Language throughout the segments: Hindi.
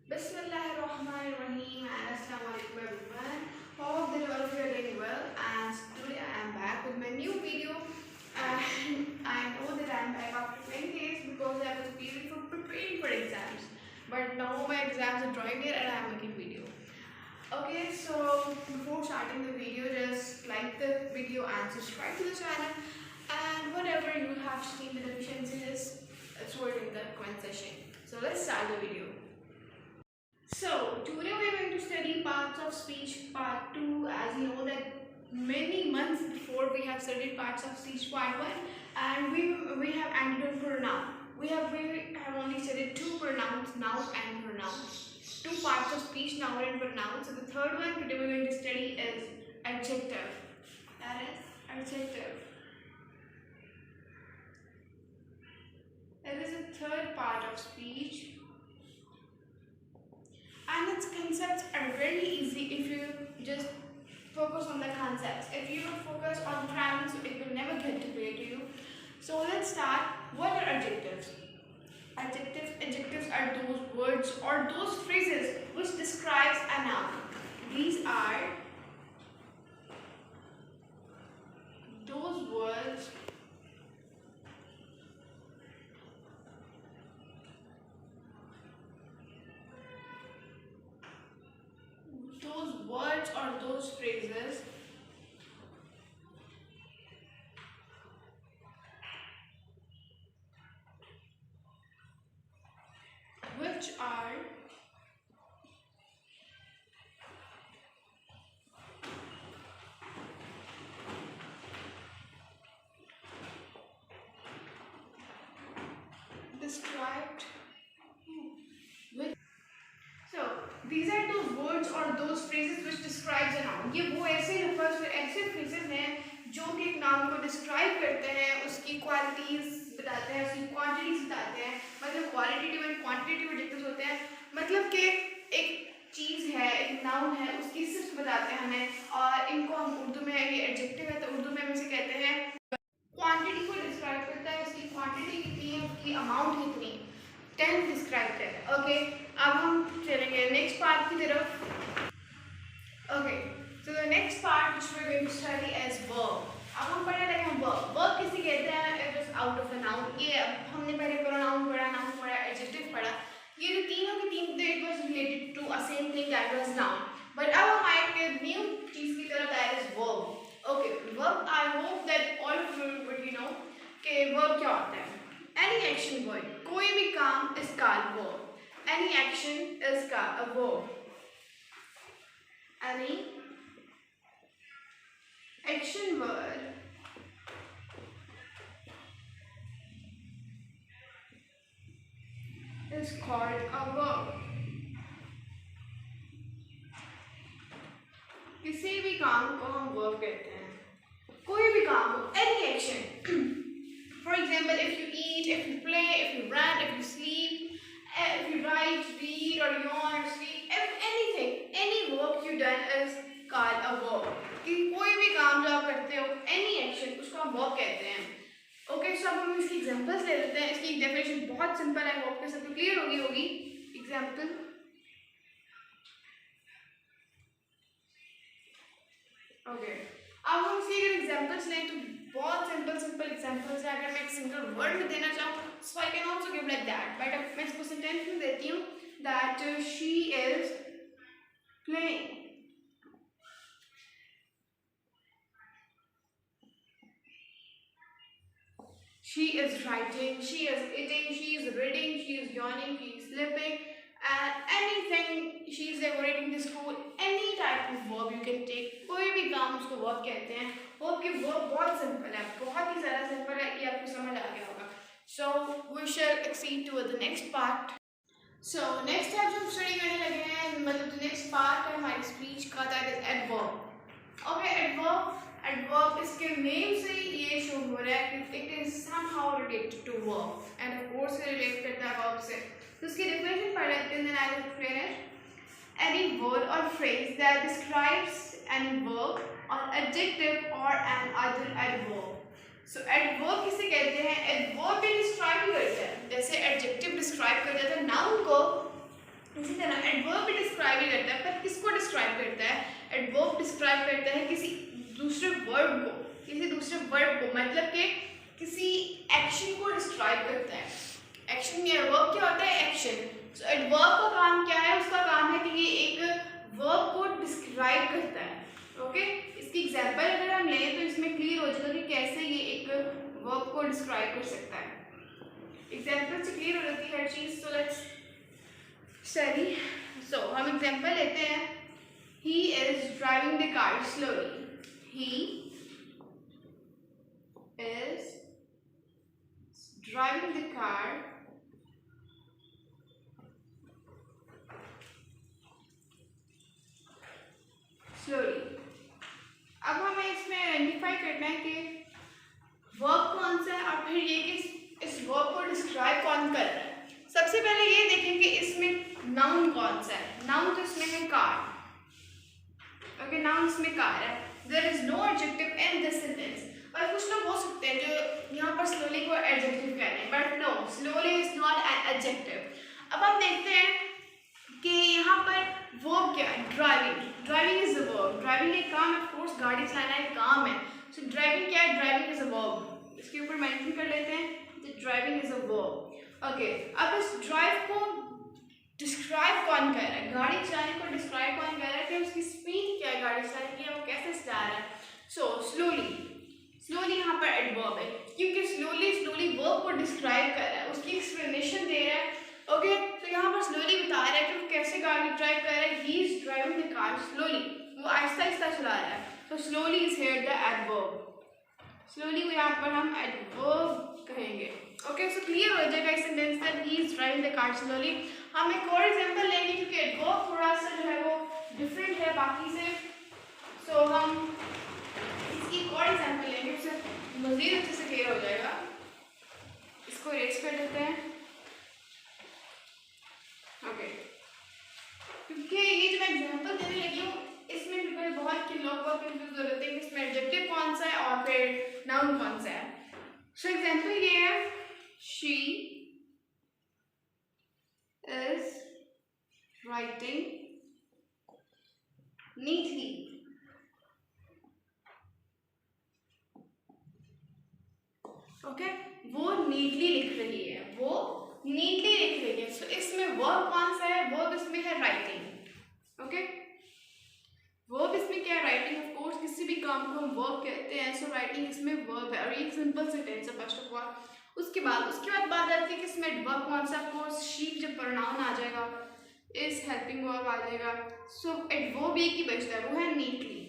Bismillahirrahmanirrahim and Assalamualaikum everyone. Hope that all of you are doing well, and today I am back with my new video. And I know that I am back after 20 days because I was busy for preparing for exams. But now my exams are drawing near and I am making video. Okay, so before starting the video, just like the video and subscribe to the channel. And whatever you have seen the deficiencies, throw it in the comment section. So let's start the video. So today we are going to study parts of speech part 2. As you know that many months before we have studied parts of speech part 1, and we have ended on pronoun. We have only studied two pronouns, noun and pronoun. Two parts of speech, noun and pronoun. So the third one today we are going to study is adjective. That is adjective. That is the third part of speech. And its concepts are very easy if you just focus on the concepts. If you don't focus on grammar, so it will never get to play to you. So let's start. What are adjectives? Adjectives are those words or those phrases which describes a noun. These are those words or those phrases which are described with. So these are those words or those phrases which describes a noun. ये वो ऐसे refers to ऐसे phrases हैं जो कि एक नाउन को describe करते हैं, उसकी qualities बताते हैं, उसकी quantities बताते हैं. मतलब qualitative and quantitative adjectives होते हैं. मतलब कि एक चीज़ है, एक नाउन है, उसकी सिर्फ बताते हैं हमें, और इनको हम उर्दू में, ये एडजेक्टिव है तो उर्दू में हम इसे कहते हैं क्वांटिटी को डिस्क्राइब करता है. उसकी क्वांटिटी कितनी है, उसकी अमाउंट कितनी, 10 डिस्क्राइब है. ओके, अब हम चलेंगे नेक्स्ट पार्ट की तरफ. Okay, so the next part which we are going to study is verb. अब हम पढ़ने लगे हैं वर्ब. वर्ब किसे कहते हैं? It is out of a noun. ये हमने पहले प्रोनाउन पढ़ा, नाउन पढ़ा, एडजेक्टिव पढ़ा. ये जो तीनों के तीन थे, it was related to a same thing that was noun. But अब हम आएंगे न्यू चीज की तरफ, that is verb. Okay, verb, I hope that all of you would you know कि वर्ब क्या होता है. Any action word, कोई भी काम is called verb. Any action is called a verb. Any action word is called a verb. किसी भी काम को हम verb कहते हैं. कोई भी काम हो, any action. For example, if you eat, if you play, if you run, if you sleep, if you write, read, or yawn, or sleep, anything, any work you done is called a verb. कि कोई भी काम जो आप करते हो, any action, उसको हम verb कहते हैं. Okay, so अब हम इसकी examples ले लेते हैं. इसकी definition बहुत simple है, verb के साथ clear होगी. Example. Okay. अब हम इसके अगर एग्जाम्पल्स लें तो बहुत सिंपल एग्जाम्पल्स है. अगर मैं एक सिंगल वर्ड में देना चाहूँ, so I can also give like that. But अब मैं इसको सेंटेंस में देती हूँ that she is playing. She is writing, she is eating, she is reading, she is yawning, she is sleeping, and anything, she is decorating the school. Any type of verb you can take. कोई भी काम उसको verb कहते हैं. verb की verb बहुत simple है, बहुत ही ज़्यादा simple है. ये आपको समझ आ गया होगा. So we shall proceed to the next part. So next type जो हम स्टडी करने लगे हैं, मतलब next part है हमारी speech का, that is adverb. Okay, adverb इसके नेम से ये शो हो रहा है कि it is somehow related to verb, and of course ये relate करता है verb से. तो उसकी definition पढ़ लेते हैं, then I will explain it. Any word or phrase that describes any verb or adjective or an other adverb. So adverb किसे कहते हैं? adverb भी describe करता है. जैसे adjective describe कर देता है noun को, इसी तरह एडवर्ब डिस्क्राइब करता है किसी दूसरे वर्ब को, मतलब कि किसी एक्शन को डिस्क्राइब करता है। एक्शन या वर्ब क्या होता है? एक्शन। सो एडवर्ब का काम क्या है? उसका काम है कि ये एक वर्ब को डिस्क्राइब करता है। ओके, इसकी एग्जांपल अगर हम लें तो इसमें क्लियर हो जाएगा कि कैसे ये एक वर्ब को डिस्क्राइब कर सकता है। एग्जांपल से क्लियर हो जाती है हर चीज। So let's study. सो हम एग्जांपल लेते हैं। He is driving the car slowly. He is driving the car slowly. अब हमें इसमें आइडेंटिफाई करना है कि वर्ब कौन सा है और फिर ये कि इस वर्ब को डिस्क्राइब कौन कर रहा है। सबसे पहले ये देखें कि इसमें नाउन कौन सा है। नाउन तो इसमें है कार। ओके, नाउन इसमें कार है। There is no adjective in this sentence. और कुछ लोग हो सकते हैं जो यहाँ पर स्लोली को एडजेक्टिव कह रहे हैं, but no, slowly is not an adjective. अब हम देखते हैं कि यहाँ पर वर्ब क्या है। Driving. Driving is a verb. Driving एक काम है, ऑफ कोर्स गाड़ी चलाना एक काम है। सो ड्राइविंग क्या है? Driving is a verb. इसके ऊपर मेंशन कर लेते हैं, driving is a verb. Okay, अब इस ड्राइव को डिस्क्राइब कौन कर रहा है? गाड़ी चलाने को डिस्क्राइब कौन कर रहा है कि उसकी स्पीड क्या है गाड़ी चलाने की, वो कैसे चला रहा है। सो स्लोली, स्लोली यहाँ पर एडवर्ब है क्योंकि स्लोली वर्ब को डिस्क्राइब कर रहा है, उसकी एक्सप्लेनेशन दे रहा है। ओके, तो यहाँ पर स्लोली बता रहा है कि वो कैसे गाड़ी ड्राइव कर रहा है। He is driving the car slowly, वो आहिस्ता आहिस्ता चला रहा है। तो slowly is here the adverb. Slowly को यहाँ पर हम एडवर्ब कहेंगे। ओके, सो क्लियर हो जाएगा इस sentence that he is driving the car slowly. हम एक और एग्जांपल लेंगे क्योंकि एडवर्ब थोड़ा सा जो है वो डिफरेंट है बाकी से। सो हम इसकी एक और एग्जांपल लेंगे, उससे मज़ीद अच्छे से क्लियर हो जाएगा। इसको इरेज कर देते हैं। ओके, क्योंकि ये जो मैं एग्जांपल देने लगी हूँ इसमें भी बहुत के लोग बहुत कंफ्यूज हो जाते हैं कि इसमें एडजेक्टिव कौन सा है और फिर नाउन कौन सा है। सो एग्जांपल ये है, she is writing neatly. Okay, वो नीटली लिख रही है, वो नीटली लिख रही है। सो इसमें वर्ब कौन सा है? वर्ब इसमें है राइटिंग। ओके, वर्ब इसमें क्या है? राइटिंग। ऑफ कोर्स किसी भी काम को हम वर्ब कहते हैं। सो राइटिंग इसमें वर्ब है और ये सिंपल सेंटेंस है फर्स्ट ऑफ ऑल। उसके बाद बात आती है कि इसमें एडवर्ब कौन सा। ऑफ कोर्स शी जब प्रोनाउन आ जाएगा, इज हेल्पिंग वर्ब आ जाएगा। सो एडवर्ब एक ही बचता है, वो है नीटली।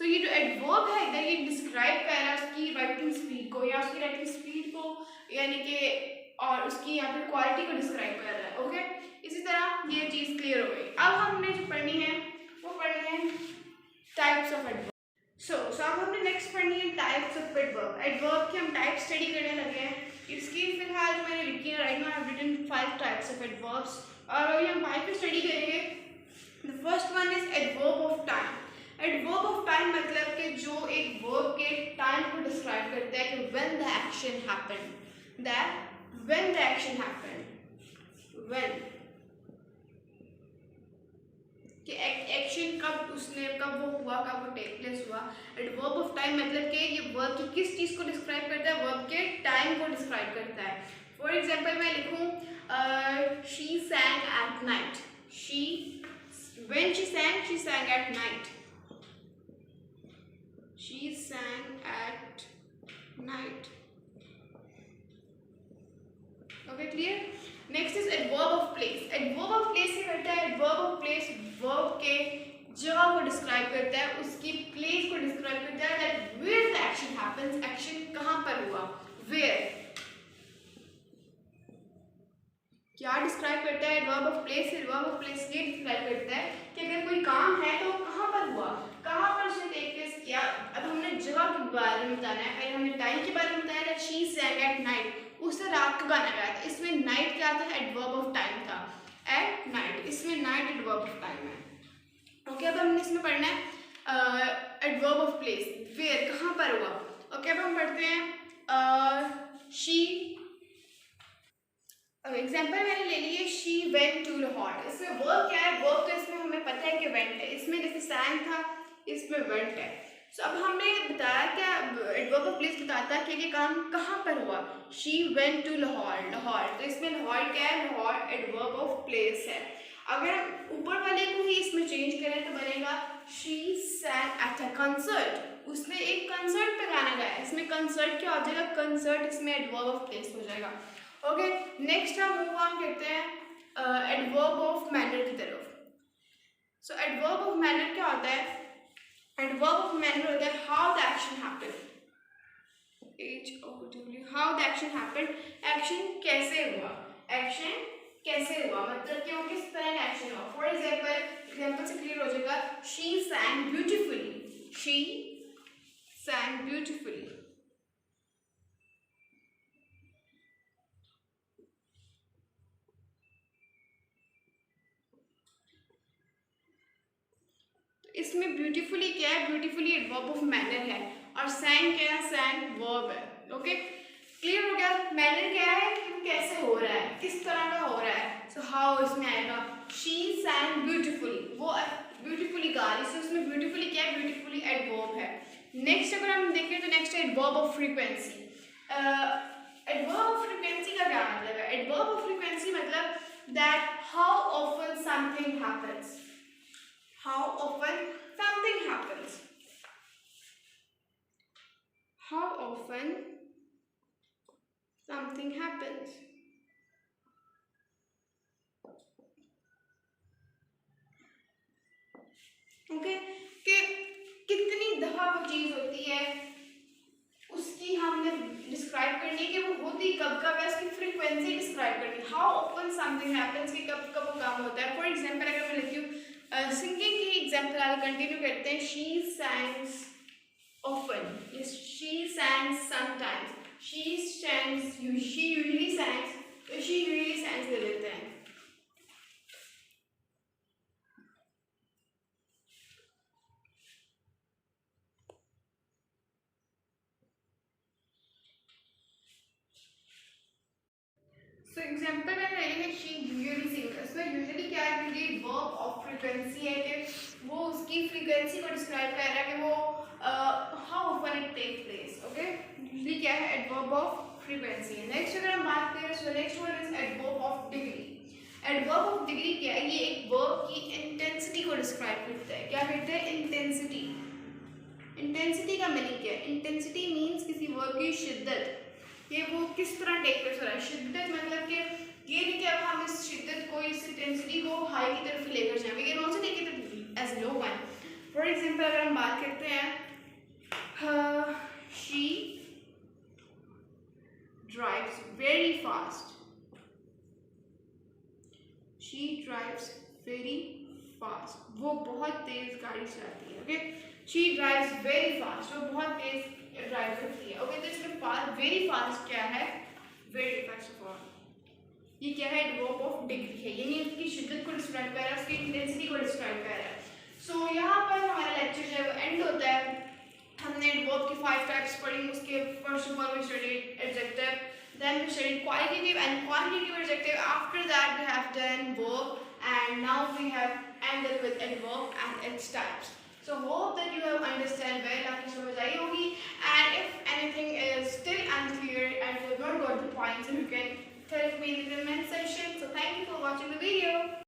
सो ये जो एडवर्ब है इधर ये डिस्क्राइब कर रहा है उसकी राइटिंग स्पीड को, या उसकी राइटिंग स्पीड को यानी कि और उसकी यहाँ पर क्वालिटी को डिस्क्राइब कर रहा है। ओके, इसी तरह ये चीज़ क्लियर हो गई। अब हमने जो पढ़नी है वो पढ़नी है टाइप्स ऑफ एडवर्ब। सो अब हमने नेक्स्ट पढ़नी है टाइप्स ऑफ एडवर्ब। एडवर्ब की हम टाइप स्टडी करने लगे हैं। इसकी फिलहाल जो मैंने लिखी है, right now I have written 5 types of adverbs और अभी हम 5 पे स्टडी करेंगे। The first one is adverb of time. Adverb of time मतलब कि जो एक वर्ब के टाइम को डिस्क्राइब करता है कि when the action happened, that when the action happened, when कि एक्शन कब वो हुआ, कब वो टेक प्लेस हुआ। एडवर्ब ऑफ टाइम मतलब कि ये वर्ब की किस चीज़ को डिस्क्राइब करता है? वर्ब के टाइम को डिस्क्राइब करता है। फॉर एग्जांपल मैं लिखूँ she सैंग at night. When she सैंग at night. She सैंग at night. Okay, clear. Next is adverb of place. Adverb of place से करता है। एडवर्ब ऑफ प्लेस वर्ब के जगह को डिस्क्राइब करता है, उसकी प्लेस को डिस्क्राइब करता है, that where the action happens, action कहाँ पर हुआ, वेयर। क्या डिस्क्राइब करता है adverb of place? Adverb of place ये डिस्क्राइब करता है कि अगर कोई काम है तो कहाँ पर हुआ, कहाँ पर उसने टेक प्लेस किया। अब हमने जगह के बारे में बताना है, पहले हमने टाइम के बारे में बताया था। शी सैंग एट नाइट, उसने रात का गाना गाया था। इसमें नाइट क्या था? एडवर्ब ऑफ टाइम था, एट नाइट। इसमें नाइट एडवर्ब ऑफ टाइम है। ओके, अब हमने इसमें पढ़ना है एडवर्ब ऑफ प्लेस, वेयर कहाँ पर हुआ। ओके, अब हम पढ़ते हैं शी। अब एग्जाम्पल मैंने ले लिए शी वेंट टू लाहौर। इसमें वर्ब क्या है? वर्ब तो इसमें हमें पता है कि वेंट है। इसमें जैसे सैंग था, इसमें वेंट है। सो अब हमने बताया क्या एडवर्ब ऑफ प्लेस बताता है कि ये काम कहाँ पर हुआ। She went to Lahore, Lahore, तो इसमें लाहौर क्या है, लाहौर एडवर्ब ऑफ प्लेस है। अगर हम ऊपर वाले को ही इसमें चेंज करें तो बनेगा शी सैंग एट अ कंसर्ट, उसने एक कंसर्ट पे गाना गाया। इसमें कंसर्ट क्या हो जाएगा, कंसर्ट इसमें एडवर्ब ऑफ प्लेस हो जाएगा। ओके, नेक्स्ट हम मूव ऑन करते हैं एडवर्ब ऑफ मैनर की तरफ। सो एडवर्ब ऑफ मैनर क्या होता है, एडवर्ब ऑफ मैनर होता है how the action happened, how the action happened, action कैसे हुआ, एक्शन कैसे हुआ मतलब कि वो किस तरह का एक्शन हुआ। फॉर एग्जाम्पल से क्लियर हो जाएगा, शी सैंग ब्यूटिफुली, शी सैंग ब्यूटिफुली। इसमें ब्यूटीफुली क्या है, ब्यूटीफुली एडवर्ब ऑफ मैनर है, और सैंग क्या है, सैंग वर्ब है। ओके, क्लियर हो गया। मैनर क्या है कि कैसे हो रहा है, किस तरह का हो रहा है। सो हाउ इसमें आएगा, शी सैंग ब्यूटीफुली, वो ब्यूटीफुली गा रही है, उसमें ब्यूटीफुली क्या है, ब्यूटीफुली एडवर्ब है। नेक्स्ट अगर हम देखें तो नेक्स्ट है adverb of frequency. Adverb of frequency का क्या मतलब है, एडवर्ब ऑफ फ्रीक्वेंसी मतलब that how often something happens, how often something happens, how often something happens। Okay, कि कितनी दफा वो चीज होती है उसकी हमने डिस्क्राइब करनी है कि वो होती कब कब है, उसकी फ्रीक्वेंसी डिस्क्राइब करनी, हाउ ऑफन समथिंग हैपेंस कि कब कब वो काम होता है। फॉर एग्जांपल अगर मैं लिखती हूँ सिंगिंग की एग्जाम्पल आगे कंटिन्यू करते हैं, she sangs often, she sangs sometimes, she sangs, she usually sangs, तो शी यूजुअली सैंग्स ले लेते हैं। सो एग्जाम्पल में लेंगे शी यूजुअली सिंग, इसमें यूजुअली क्या है, क्योंकि वर्ब ऑफ फ्रीक्वेंसी है कि वो उसकी फ्रीक्वेंसी को डिस्क्राइब कर रहा है कि वो how often it take place. Okay, usually क्या है, एडवर्ब ऑफ फ्रीक्वेंसी। नेक्स्ट अगर हम बात करें so next one is adverb of degree. Adverb of degree क्या है, ये एक वर्ब की इंटेंसिटी को डिस्क्राइब करता है। क्या करता है, इंटेंसिटी। इंटेंसिटी का मीनिंग क्या है, इंटेंसिटी मीन्स किसी वर्ब की शिद्दत, ये वो किस तरह टेक प्लेस हो रहा है। शिद्दत मतलब कि ये नहीं कि अब हम इस शिद्दत को, इस इंटेंसिटी को हाई की तरफ लेकर जाएं, we can also take it as low one. For example अगर हम बात करते हैं she drives very fast, she drives very fast, वो बहुत तेज गाड़ी चलाती है। Okay, she drives very fast, वो बहुत तेज ड्राइव करती है। ओके, तो इसमें वेरी फास्ट क्या है, वेरी फास्ट ऑफ ऑल, ये क्या है, एडवर्ब ऑफ डिग्री है, यानी उसकी शिद्दत को डिस्क्राइब कर रहा है, उसकी इंटेंसिटी को डिस्क्राइब कर रहा है। सो यहाँ पर हमारा लेक्चर जो है वो एंड होता है। हमने एडवर्ब की 5 टाइप्स पढ़ी, उसके first of all we studied adjective, then we studied qualitative and quantitative adjective, after that we have done verb, and now we have ended with adverb and its types. So hope that you have understand well, आपकी समझ आई होगी, and if anything is still unclear and you have not got the points, you can tell me in the comment section. So thank you for watching the video.